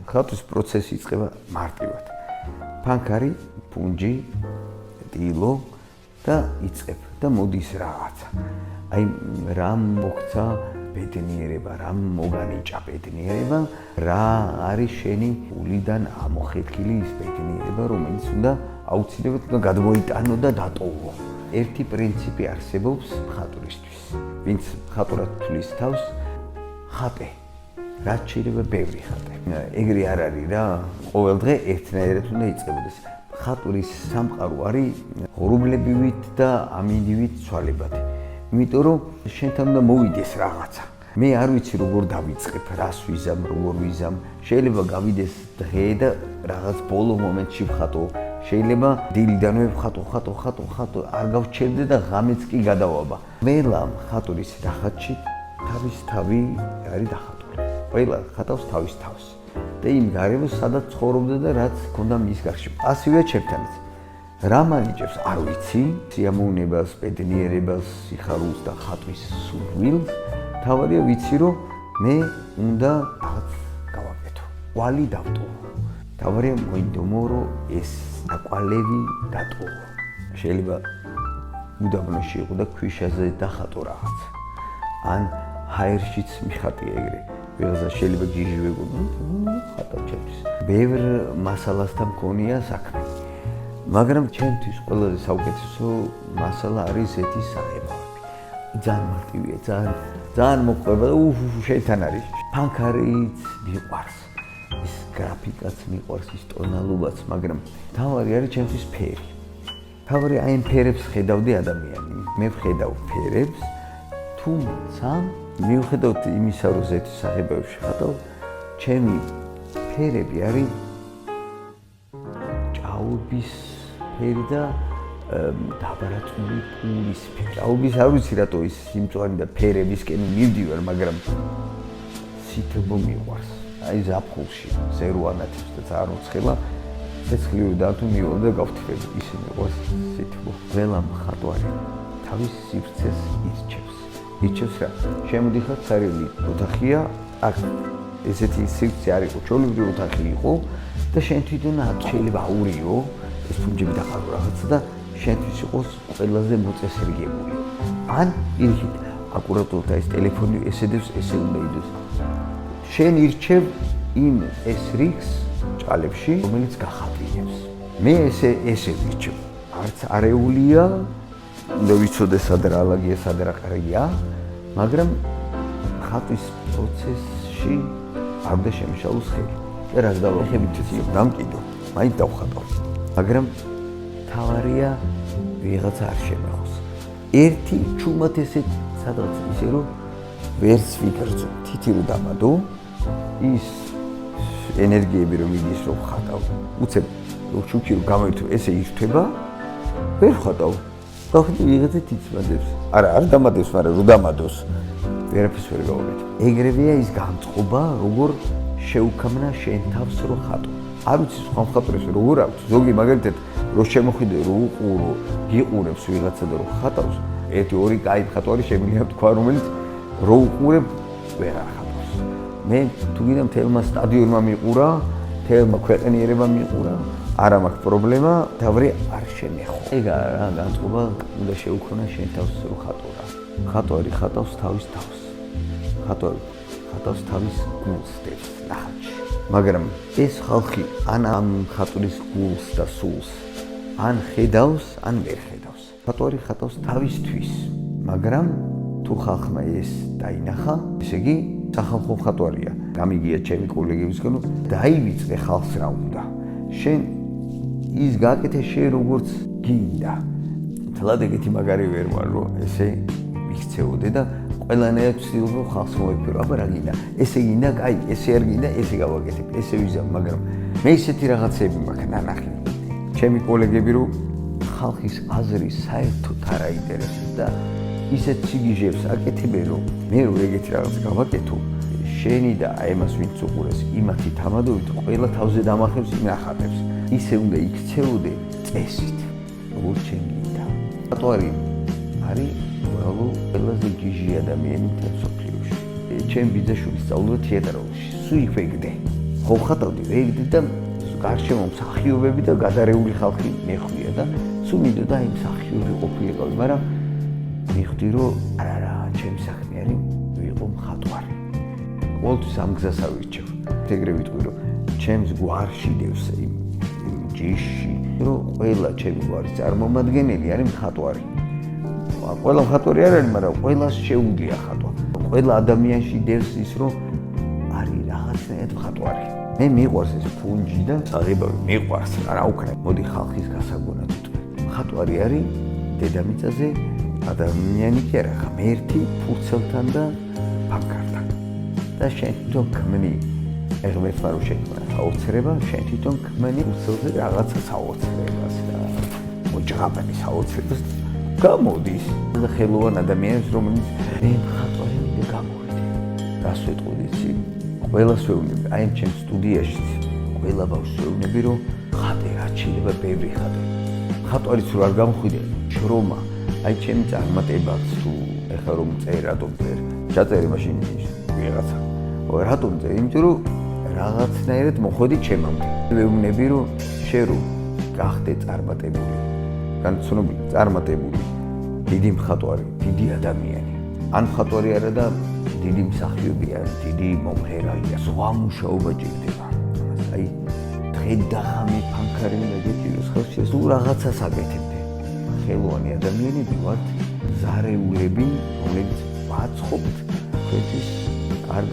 ხატვის პროცესი იწყება მარტივად. ფანქარი, პუნჯი, დილო და იწყებ და მოდის რაღაცა. აი რამ მოგცა ბედნიერება, რამ მოგანიჭა ბედნიერება, რა არის შენი გულიდან ამოხეთქილი ის ბედნიერება, რომელიც უნდა აუცილებლად გადმოიტანო და დატოვო. ერთი პრინციპი არსებობს მხატვრისთვის. ვინც მხატვრად თვლის თავს, ხატე. რაც შეიძლება ბევრი ხატე. ეგრე არ არის რა, ყოველ დღე ერთნაირად უნდა იწყებოდეს. მხატვრის სამყარო არის ღრუბლებივით და ამინდივით ცვალებადი. იმიტომ რომ შენთან უნდა მოვიდეს რაღაცა. მე არ ვიცი როგორ დავიწყებ, რას ვიზამ, როგორ ვიზამ. შეიძლება გავიდეს დღე და რაღაც ბოლო მომენტში ვხატო. შეიძლება დილიდანვე ვხატო, არ გავჩერდე და ღამეც კი გადავაბა. ყველა მხატვრის დახატში თავის თავი არის დახატული. ყველა ხატავს თავის თავს. და იმ გარემოს სადაც ცხოვრობდა და რაც ჰქონდა მის გარშემო. ასივე ჩემთანაც. რა მანიჭებს არ ვიცი, სიამოვნებას, ბედნიერებას, სიხარულს და ხატვის სურვილს. თავარია ვიცი რომ მე უნდა რაღაც გავაკეთო. ყვალი დავტოვო. თავარია მოინდომო რომ ეს აკვალევი დატოვო. შეიძლება უდაბნოში იყო და ქვიშაზე დახატო რაღაც. ან ჰაერშიც მიხატია ეგრე. ვიღაცა შეიძლება გიჟვეგო, ხატავ ჩემთვის. ბევრ მასალასთან მქონია საქმე. მაგრამ ჩემთვის ყველაზე საუკეთესო მასალა არის ეთის საღებავები. ძალიან მარტივია, ძალიან მოყვება და შენთან არის. ფანქარიც მიყვარს. ის გრაფიკაც მიყვარს, ის ტონალობაც, მაგრამ თავარი არის ჩემთვის ფერი. თავარი აი ამ ფერებს ხედავდი ადამიანი. მე ვხედავ ფერებს, თუმცა მიუხედავად იმისა, რომ ზეთის საღებავებში ხატავ, ჩემი ფერები არის ჭაობის ფერი და დაბარაწული პურის ფერი. ჭაობის არ ვიცი რატო ის სიმწვარი და ფერებისკენ მივდივარ, მაგრამ სითბო მიყვარს. აი ზაფხულში ზერუანათებს და ძალიან უცხელა ცეცხლიური და თუ მივალ და გავთხრები, ისე მიყვარს სითბო. ყველა მხატვარი თავის სივრცეს ირჩევს რა. შემოდიხარ ცარიელი ოთახია, აქ ესეთი სივრცე არ იყო, ჩვეულებრივი ოთახი იყო და შენ თვითონ შეიძლება აურიო, ეს პუნჯები დახარო რაღაცა და შენთვის იყოს ყველაზე მოწესრიგებული. ან პირიქით, აკურატულად ეს ტელეფონი ესედებს, ესე უნდა იდოს. შენ ირჩევ იმ ეს რიგს ჭალებში, რომელიც გახატვინებს. მე ესე ვირჩევ. არც არეულია, უნდა ვიცოდე სად რა ალაგია, სად რა ყრია, მაგრამ ხატვის პროცესში არ უნდა შემიშალოს ხელი. და რაც დავახებით ისე დამკიდო, მაინც დავხატავ. მაგრამ თავარია ვიღაცა არ შემეხოს. ერთი ჩუმად ესე სადღაც ისე რომ ვერც ვიგრძო, თითი რომ დამადო, ის ენერგიები რომ მიდის რომ ხატავ. უცებ რომ ჩუქი რომ გამოირთო, ესე ირთვება, ვერ ხატავ. ხოხი ვიღაცა თიცმადებს. არა, არ დამადებს, მაგრამ რომ დამადოს, ვერაფერს ვერ გავაკეთებ. ეგრევეა ის გამწყობა, როგორ შეუქმნა შენ თავს რომ ხატო. არ ვიცი სხვა მხატვრებს როგორ აქვს. ზოგი მაგალითად რო შემოხვიდე, რო უყურო, გიყურებს ვიღაცა და რო ხატავს, ერთი-ორი კაი მხატვარი შემიძლია თქვა, რომელიც რო უყურებ, ვეღარ ხატავს. მე თუ გინდა მთელმა სტადიონმა მიყურა, მთელმა ქვეყნიერებმა მიყურა, არ მაქვს პრობლემა, თავი არ შემეხო. ეგა რა განწყობა უნდა შეუქმნა შენ თავს რო ხატო რა. მხატვარი ხატავს თავის თავს. მხატვარი ხატავს თავის გულს ნახატში. მაგრამ ეს ხალხი ან ამ მხატვრის გულს და სულს ან ხედავს, ან ვერ ხედავს. მხატვარი ხატავს თავისთვის, მაგრამ თუ ხალხმა ეს დაინახა, ესე იგი სახალხო მხატვარია. გამიგია ჩემი კოლეგებისგან, რომ დაივიწყე ხალხს რა უნდა. შენ ის გააკეთე შენ როგორც გინდა. თლად ეგეთი მაგარი ვერ ვარ, რომ ესე მიქცეოდე და ყველანაირად ვცდილობ რომ ხალხს მოვეფერო. აბა რა გინდა? ესე გინდა, კაი, ესე არ გინდა, ესე გავაკეთებ, ესე ვიზამ, მაგრამ მე ისეთი რაღაცები მაქვს ნანახი. ჩემი კოლეგები რომ ხალხის აზრი საერთოდ არ აინტერესებს და ისეთ სიგიჟებს აკეთებენ, რომ მე რო ეგეთი რაღაც გავაკეთო, შენი და აი მას ვინც უყურეს, იმათი თამადობით ყველა თავზე დამახევს იმ ახატებს. ისე უნდა იქცეოდე წესით, როგორც შენ გინდა. მხატვარი არის ყველაზე გიჟი ადამიანი მთელ მსოფლიოში. ჩემი ბიძაშვილი სწავლობდა თეატრალში. სულ იქვე გდე. ხო ხატავდი ვეგდი და გარშემო მსახიობები და გადარეული ხალხი მეხვია და სულ მინდოდა იმ მსახიობი ყოფილიყავი, მაგრამ მიხვდი რომ არა, ჩემი საქმე არის ვიყო მხატვარი. ყოველთვის ამ გზას ავირჩევ. ეგრე ვიტყვი რომ ჩემს გვარში დევს იმ ჯიში, რომ ყველა ჩემი გვარის წარმომადგენელი არის მხატვარი. ყველა მხატვარი არ არის, მაგრამ ყველას შეუძლია ხატვა. ყველა ადამიანში დევს ის, რომ არის რაღაცნაირად მხატვარი. მე მიყვარს ეს ფუნჯი და საღებავი მიყვარს, არა უკრა. მოდი ხალხის გასაგონად ვიტყვი. მხატვარი არის დედამიწაზე ადამიანი კი არა, ღმერთი ფურცელთან და ფანქართან. და შენ თვითონ ქმნი. ღმერთმა რო შექმნა საოცრება, შენ თვითონ ქმნი ფურცელზე რაღაცა საოცრებას და მოჭრაბანი საოცრებას გამოდის. და ხელოვან ადამიანს, რომელიც მე მხატვარი მინდა გამოვიდე. რას ვეტყვი იცი? ყველას ვეუბნები, აი ჩემ სტუდიაში ყველა ბავშვს ვეუბნები, რომ ხატე რაც შეიძლება ბევრი ხატე. მხატვარიც რო არ გამხვიდე, შრომა, აი ჩემი წარმატებაც თუ ეხლა რომ წერ რატომ წერ? ჩაწერე მაშინ ვიღაცა. რატომ წერ? იმიტომ რომ რაღაცნაირად მოხვედი ჩემამდე. ვეუბნები, რომ შენ რო გახდე წარმატებული, განცნობილი, წარმატებული, დიდი მხატვარი, დიდი ადამიანი. ან მხატვარი არა და დიდი მსახიობია, დიდი მომღერალია, სხვა მუშაობა ჭირდება. აი, დღე და ხამი ფანქარი უნდა გეჭიროს, ხელში სულ რაღაცას აკეთებდე. ხელოვანი ადამიანები ვართ, ზარეულები, რომლებიც ვაწყობთ ჩვენთვის კარგ